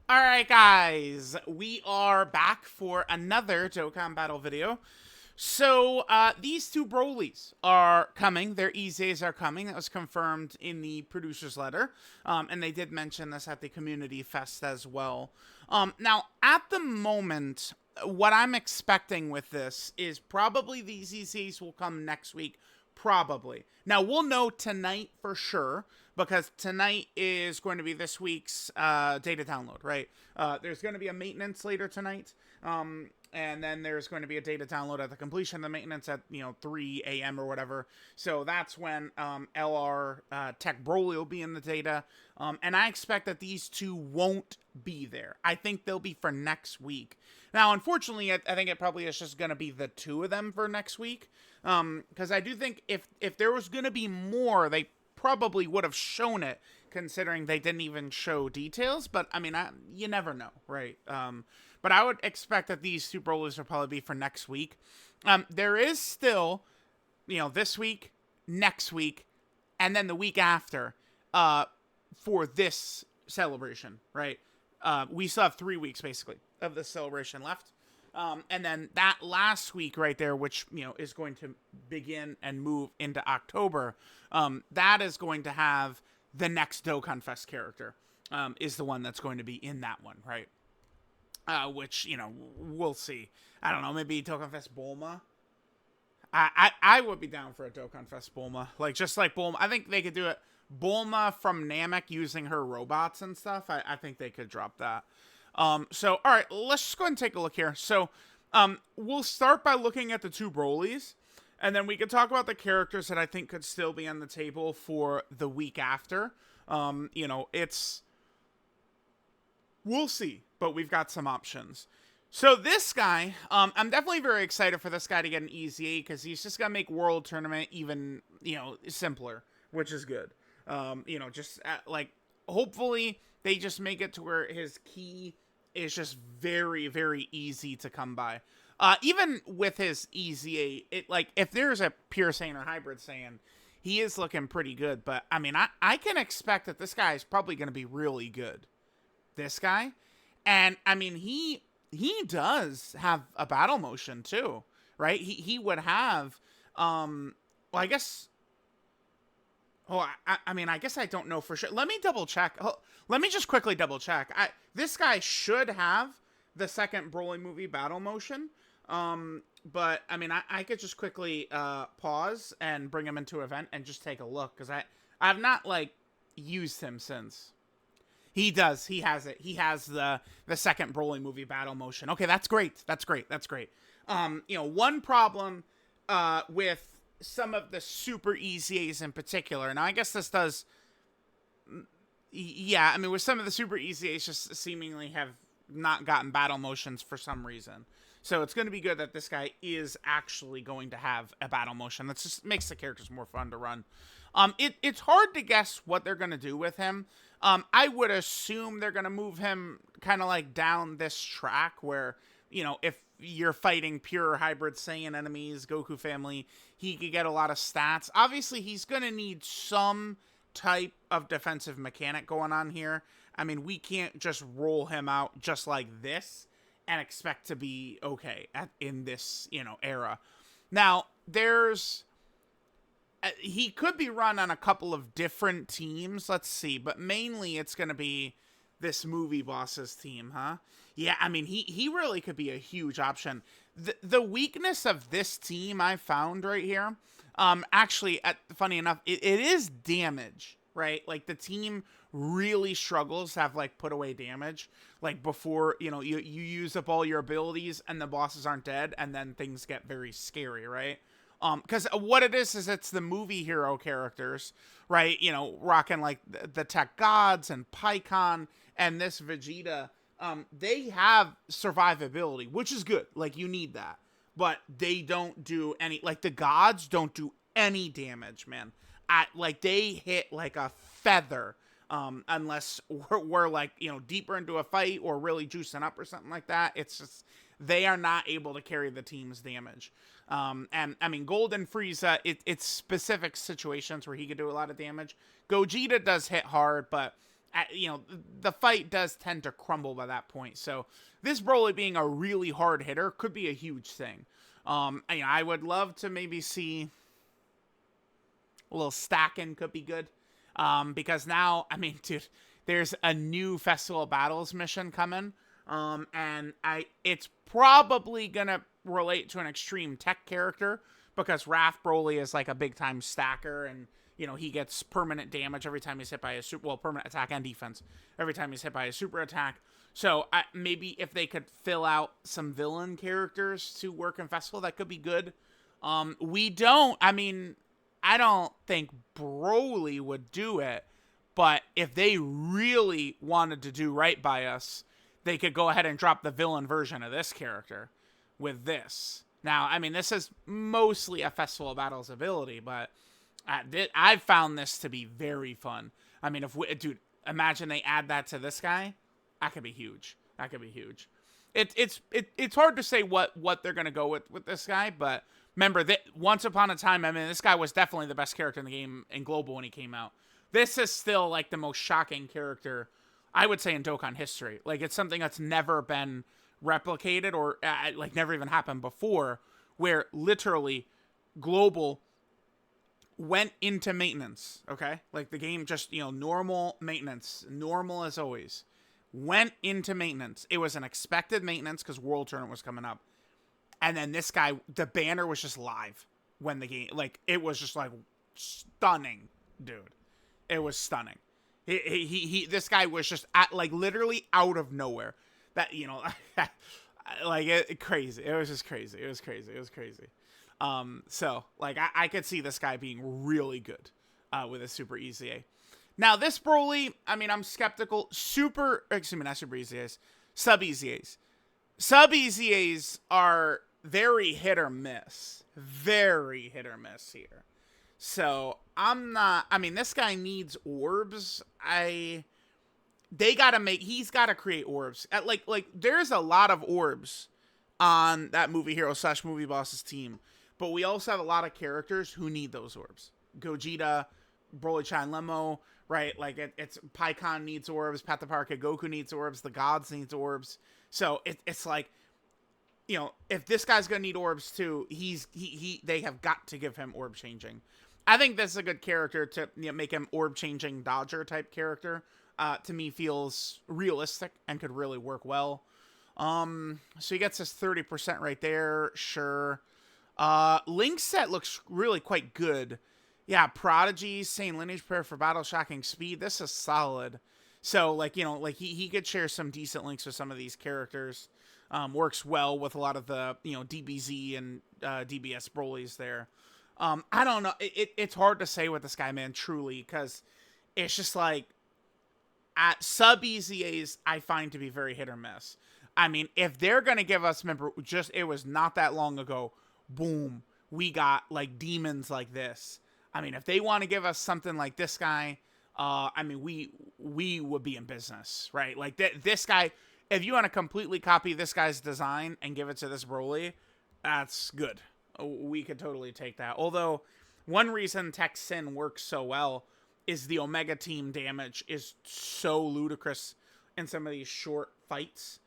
Alright guys, we are back for another Dokkan battle video. So, these two Brolys are coming. Their EZAs are coming. That was confirmed in the producer's letter. And they did mention this at the Community Fest as well. Now, at the moment, what I'm expecting with this is probably these EZAs will come next week. Probably. Now, we'll know tonight for sure, because tonight is going to be this week's data download, right? There's going to be a maintenance later tonight. And then there's going to be a data download at the completion of the maintenance at 3 a.m. or whatever. So that's when LR Tech Broly will be in the data. And I expect that these two won't be there. I think they'll be for next week. Now, unfortunately, I think it probably is just going to be the two of them for next week. Because I do think if there was going to be more, they probably would have shown it, considering they didn't even show details. But I mean, you never know, right? But I would expect that these two Brolys will probably be for next week. There is still, this week, next week, and then the week after for this celebration, right? We still have 3 weeks, basically, of this celebration left. And then that last week right there, which, is going to begin and move into October, that is going to have the next Dokkan Fest character, is the one that's going to be in that one, right? Which, we'll see. I don't know, maybe Dokkan Fest Bulma? I would be down for a Dokkan Fest Bulma. Just like Bulma. I think they could do it. Bulma from Namek using her robots and stuff. I think they could drop that. So, all right, let's just go ahead and take a look here. So, we'll start by looking at the two Brolys, and then we could talk about the characters that I think could still be on the table for the week after. We'll see, but we've got some options. So this guy, I'm definitely very excited for this guy to get an EZA, because he's just going to make World Tournament even, simpler, which is good. Hopefully they just make it to where his key is just very, very easy to come by. Even with his EZA, if there's a pure Saiyan or hybrid Saiyan, he is looking pretty good. But, I mean, I can expect that this guy is probably going to be really good. This guy. And, I mean, he does have a battle motion, too, right? He would have, I guess... Oh, I guess I don't know for sure. Let me double check. Let me just quickly double check. This guy should have the second Broly movie battle motion. But I mean, I could just quickly pause and bring him into event and just take a look, because I've not used him since. He does. He has it. He has the second Broly movie battle motion. Okay, that's great. That's great. That's great. One problem with some of the super EZAs in particular. Now, I guess this does... Yeah, I mean, with some of the super EZAs just seemingly have not gotten battle motions for some reason. So it's going to be good that this guy is actually going to have a battle motion. That just makes the characters more fun to run. It's hard to guess what they're going to do with him. I would assume they're going to move him kind of down this track where, if you're fighting pure hybrid Saiyan enemies, Goku family, he could get a lot of stats. Obviously, he's going to need some type of defensive mechanic going on here. I mean, we can't just roll him out just like this and expect to be okay in this, era. Now, he could be run on a couple of different teams. Let's see. But mainly it's going to be this movie boss's team, huh? Yeah, I mean, he really could be a huge option. The weakness of this team I found right here, actually, funny enough, it is damage, right? The team really struggles to have, put away damage. Before, you use up all your abilities and the bosses aren't dead, and then things get very scary, right? Because what it is it's the movie hero characters, right? Rocking the Tech Gods and Pycon and this Vegeta. They have survivability, which is good. You need that. But they don't do any, the gods don't do any damage, man. They hit like a feather. Unless we're deeper into a fight or really juicing up or something like that. It's just, they are not able to carry the team's damage. And I mean, Golden Frieza, it's specific situations where he could do a lot of damage. Gogeta does hit hard, but you know, the fight does tend to crumble by that point. So this Broly being a really hard hitter could be a huge thing. You know, I would love to maybe see a little stacking could be good. Because now, I mean, dude, there's a new Festival of Battles mission coming. And it's probably gonna relate to an extreme tech character because Wrath Broly is like a big time stacker, and you know he gets permanent damage every time he's hit by a super, well, permanent attack and defense every time he's hit by a super attack. So maybe if they could fill out some villain characters to work in Festival, that could be good. I mean, I don't think Broly would do it, but if they really wanted to do right by us, they could go ahead and drop the villain version of this character with this. Now, I mean, this is mostly a Festival of Battles ability, but I've found this to be very fun. I mean, dude, imagine they add that to this guy. That could be huge. That could be huge. It's hard to say what they're gonna go with this guy, but remember that once upon a time, I mean, this guy was definitely the best character in the game in Global when he came out. This is still like the most shocking character, I would say, in Dokkan history. Like, it's something that's never been replicated or like never even happened before, where literally Global went into maintenance. Okay, like the game just, you know, normal maintenance, normal as always, went into maintenance. It was an expected maintenance because World Tournament was coming up, and then this guy, the banner was just live when the game, like, it was just like stunning, dude. It was stunning. This guy was just like literally out of nowhere. That, you know, like crazy. It was just crazy. It was crazy. It was crazy. So like I could see this guy being really good with a Super EZA. Now this Broly, I mean, I'm skeptical. Not Super EZAs, Sub EZAs. Sub EZAs are very hit or miss. Very hit or miss here. So I'm not, I mean, this guy needs orbs. He's gotta create orbs. Like there's a lot of orbs on that movie hero / movie boss's team, but we also have a lot of characters who need those orbs. Gogeta, Broly, Chan, Lemo, right? Like it's Pikkon needs orbs, Path to Power Kid Goku needs orbs, the gods needs orbs. So it's like, you know, if this guy's gonna need orbs too, they have got to give him orb changing. I think this is a good character to, you know, make him orb changing Dodger type character. To me feels realistic and could really work well. So he gets his 30% right there. Sure. Link set looks really quite good. Yeah, Prodigy, Sane Lineage Prayer for Battle, Shocking Speed. This is solid. So, like, you know, like he could share some decent links with some of these characters. Works well with a lot of the, you know, DBZ and DBS Brolys there. I don't know. It's hard to say with this guy, man, truly, because it's just like, at sub EZAs, I find to be very hit or miss. I mean, if they're going to give us, remember, it was not that long ago, boom, we got, like, demons like this. I mean, if they want to give us something like this guy, I mean, we would be in business, right? Like, this guy, if you want to completely copy this guy's design and give it to this Broly, that's good. We could totally take that. Although, one reason Tech Sin works so well is the Omega Team damage is so ludicrous in some of these short fights.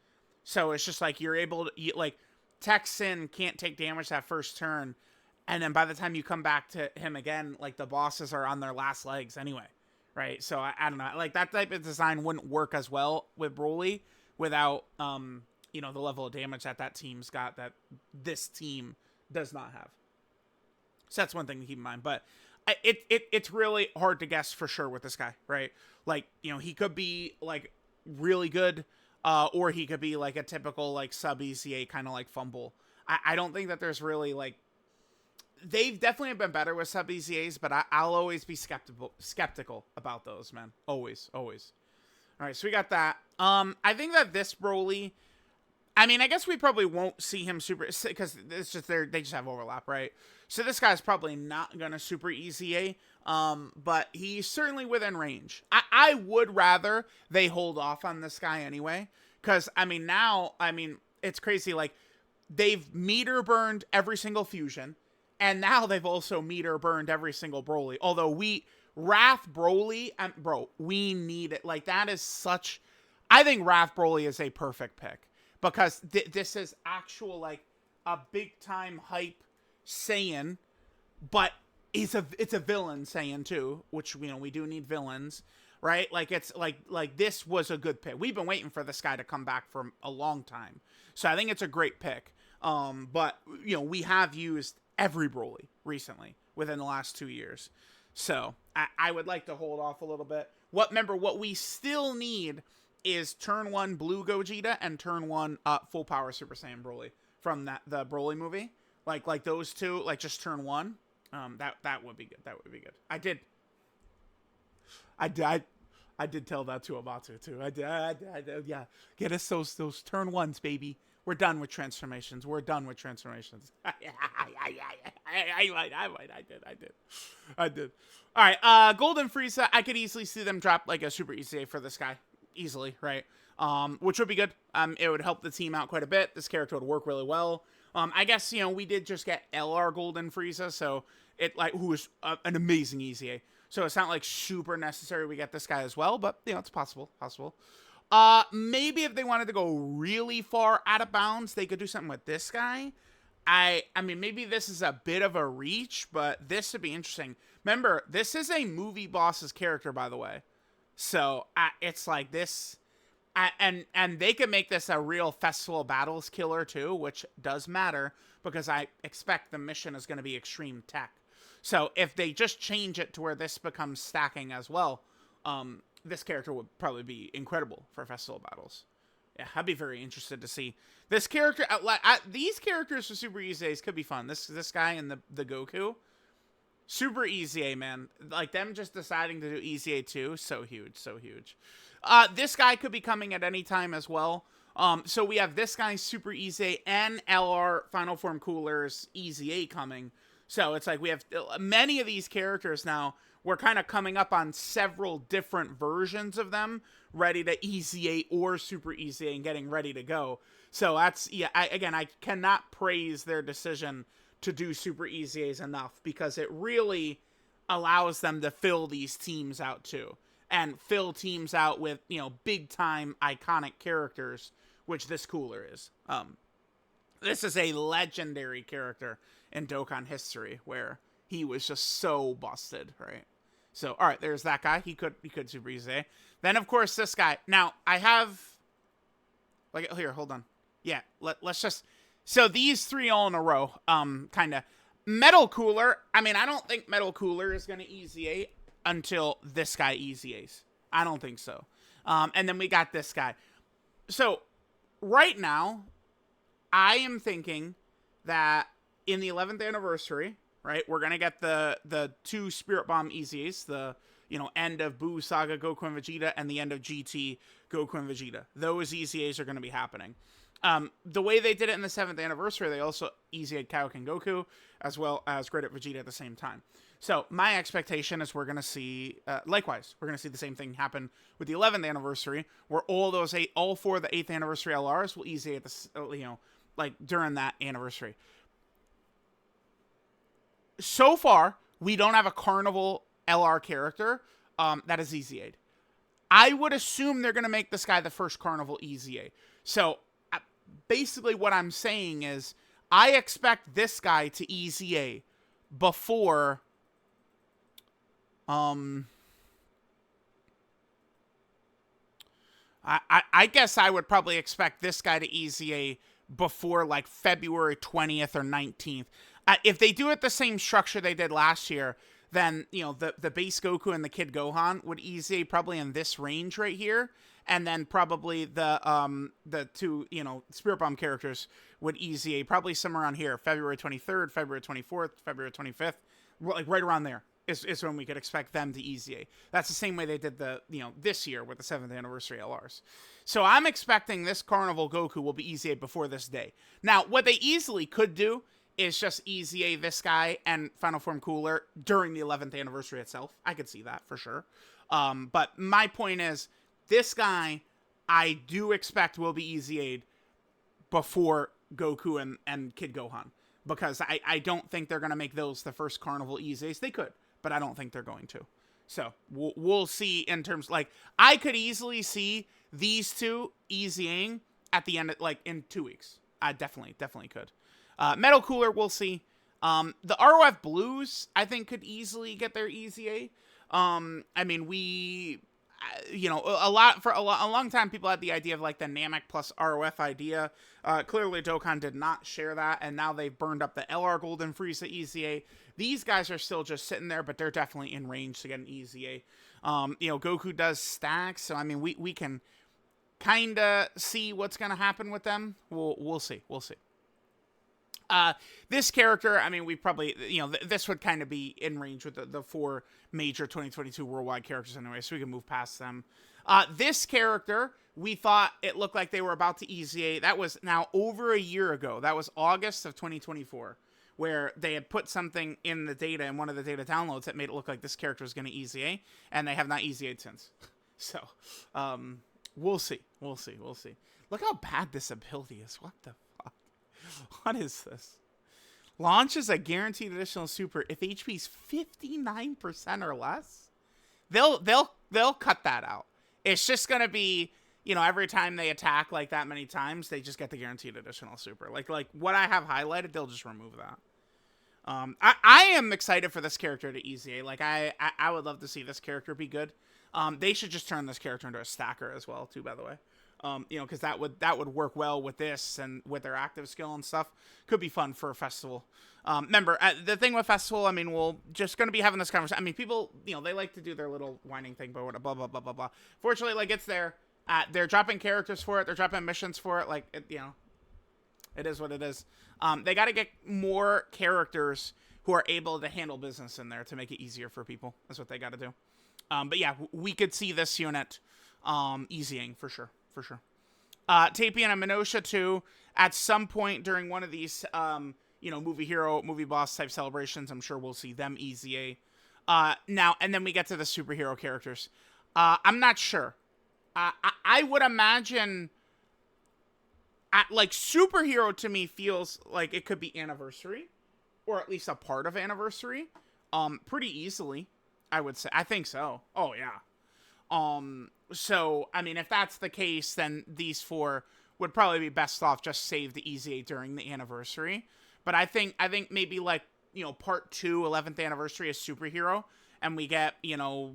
So it's just like you're able to, like, Tech Sin can't take damage that first turn, and then by the time you come back to him again, like, the bosses are on their last legs anyway, right? So I don't know. Like, that type of design wouldn't work as well with Broly without, you know, the level of damage that team's got that this team does not have. So that's one thing to keep in mind. But it's really hard to guess for sure with this guy, right? Like, you know, he could be like really good, or he could be like a typical like sub ECA kind of like fumble. I don't think that there's really like, they've definitely been better with sub ECAs, but I'll always be skeptical about those, man. Always. All right, so we got that. I think that this Broly, I mean, I guess we probably won't see him super, because it's just they just have overlap, right? So this guy's probably not gonna super EZA, but he's certainly within range. I would rather they hold off on this guy anyway, because I mean now, I mean it's crazy. Like, they've meter burned every single fusion, and now they've also meter burned every single Broly. Although we Wrath Broly, bro, we need it. Like, that is such... I think Wrath Broly is a perfect pick. Because this is actual, like, a big-time hype Saiyan, but it's a villain Saiyan, too, which, you know, we do need villains, right? Like, it's, like this was a good pick. We've been waiting for this guy to come back for a long time. So I think it's a great pick. But, you know, we have used every Broly recently within the last 2 years. So I would like to hold off a little bit. Remember, what we still need is turn 1 Blue Gogeta and turn 1 Full Power Super Saiyan Broly from the Broly movie. Like those two, like just turn 1. That would be good. That would be good. I did tell that to Amatu too. I did, yeah. Get us those turn 1s, baby. We're done with transformations. We're done with transformations. I did. All right, Golden Frieza. I could easily see them drop like a Super EZA for this guy. Easily, right? Which would be good. It would help the team out quite a bit. This character would work really well. I guess, you know, we did just get LR Golden Frieza, so it, like, who is an amazing EZA. So it's not like super necessary we get this guy as well, but, you know, it's possible. Maybe if they wanted to go really far out of bounds, they could do something with this guy. I mean, maybe this is a bit of a reach, but this would be interesting. Remember, this is a movie boss's character, by the way. So, it's like this... and they could make this a real Festival of Battles killer, too, which does matter, because I expect the mission is going to be extreme tech. So, if they just change it to where this becomes stacking as well, this character would probably be incredible for Festival Battles. Yeah, I'd be very interested to see this character. These characters for Super EZAs could be fun. This guy and the Goku, Super EZA, man. Like, them just deciding to do EZA 2, so huge, so huge. This guy could be coming at any time as well. So we have this guy, Super EZA, and LR Final Form Cooler's EZA coming. So it's like we have many of these characters now. We're kind of coming up on several different versions of them, ready to EZA or Super EZA and getting ready to go. So that's, yeah, I cannot praise their decision to do Super EZAs enough, because it really allows them to fill these teams out too. And fill teams out with, you know, big time iconic characters, which this cooler is. This is a legendary character in Dokkan history where he was just so busted, right? So, all right, there's that guy. He could Super EZA. Then, of course, this guy. Now, I have... like, here, hold on. Yeah, let's just... So, these three all in a row, kind of. Metal Cooler. I mean, I don't think Metal Cooler is going to EZA until this guy EZAs. I don't think so. And then we got this guy. So, right now, I am thinking that in the 11th anniversary... right, we're gonna get the 2 Spirit Bomb EZAs, the, you know, end of Buu Saga Goku and Vegeta and the end of GT Goku and Vegeta. Those EZAs are gonna be happening. The way they did it in the 7th anniversary, they also EZA'd Kaioken Goku as well as Great Vegeta at the same time. So my expectation is we're gonna see, likewise, we're gonna see the same thing happen with the 11th anniversary, where all 4 of the 8th anniversary LRs will EZA at the, you know, like during that anniversary. So far, we don't have a Carnival LR character that is EZA'd. I would assume they're going to make this guy the first Carnival EZA. So, basically what I'm saying is, I expect this guy to EZA before... I guess I would probably expect this guy to EZA before, like, February 20th or 19th. If they do it the same structure they did last year, then, you know, the base Goku and the Kid Gohan would EZA probably in this range right here. And then probably the 2, you know, Spirit Bomb characters would EZA probably somewhere around here. February 23rd, February 24th, February 25th. Like, right around there is when we could expect them to EZA. That's the same way they did this year with the 7th anniversary LRs. So I'm expecting this Carnival Goku will be EZA before this day. Now, what they easily could do is just EZA this guy and Final Form Cooler during the 11th anniversary itself. I could see that for sure. But my point is, this guy, I do expect will be EZA'd before Goku and Kid Gohan. Because I don't think they're going to make those the first Carnival EZAs. They could, but I don't think they're going to. So we'll see in terms, like, I could easily see these two easying at the end of, like, in 2 weeks. I definitely could. Metal Cooler, we'll see. The ROF Blues, I think, could easily get their EZA. I mean, you know, a long time people had the idea of, like, the Namek plus ROF idea. Clearly Dokkan did not share that, and now they've burned up the LR Golden Frieza EZA. These guys are still just sitting there, but they're definitely in range to get an EZA. You know, Goku does stacks, so I mean, we can kind of see what's going to happen with them. We'll see. This character, I mean, we probably, you know, this would kind of be in range with the 4 major 2022 worldwide characters anyway, so we can move past them. This character, we thought it looked like they were about to EZA. That was now over a year ago. That was August of 2024, where they had put something in the data, in one of the data downloads, that made it look like this character was going to EZA, and they have not EZA'd since. So, we'll see. Look how bad this ability is. What the fuck? What is this? Launches a guaranteed additional super if HP's 59% or less. They'll cut that out. It's just gonna be, you know, every time they attack like that many times, they just get the guaranteed additional super. Like what I have highlighted, they'll just remove that. I am excited for this character to EZA. Like I would love to see this character be good. They should just turn this character into a stacker as well, too, by the way. You know, because that would work well with this and with their active skill and stuff. Could be fun for a festival. Remember, the thing with festival, I mean, we'll just going to be having this conversation. I mean, people, you know, they like to do their little whining thing, but blah, blah, blah, blah, blah. Fortunately, like, it's there. They're dropping characters for it. They're dropping missions for it. Like, you know, it is what it is. They got to get more characters who are able to handle business in there to make it easier for people. That's what they got to do. But yeah, we could see this unit easying for sure. Tapian and Minosha too, at some point during one of these, you know, movie boss type celebrations, I'm sure we'll see them EZA. Now, and then we get to the superhero characters. I'm not sure. I would imagine, like, superhero to me feels like it could be Anniversary, or at least a part of Anniversary, pretty easily, I would say. I think so. Oh, yeah. So, I mean, if that's the case, then these 4 would probably be best off just save the EZA during the Anniversary. But I think maybe, like, you know, part 2, 11th Anniversary is superhero, and we get, you know,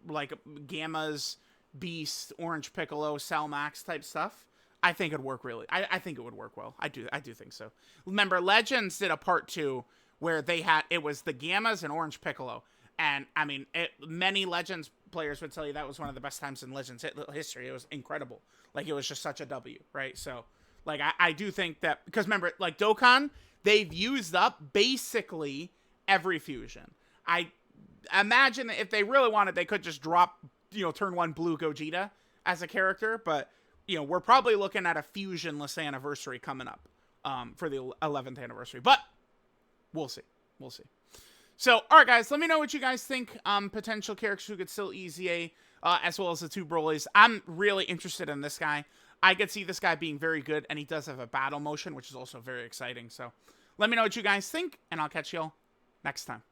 like, Gamma's Beast, Orange Piccolo, Cell Max type stuff. I think it'd work really. I think it would work well. I do think so. Remember, Legends did a part 2 where it was the Gammas and Orange Piccolo. And, I mean, many Legends players would tell you that was one of the best times in Legends history. It was incredible. Like, it was just such a W, right? So, like, I do think that, because remember, like, Dokkan, they've used up basically every fusion. I imagine that if they really wanted, they could just drop, you know, turn 1 blue Gogeta as a character, but, you know, we're probably looking at a fusionless Anniversary coming up for the 11th Anniversary. But we'll see. So, alright guys, let me know what you guys think. Potential characters who could still EZA, as well as the 2 Brolys. I'm really interested in this guy. I could see this guy being very good, and he does have a battle motion, which is also very exciting. So, let me know what you guys think, and I'll catch y'all next time.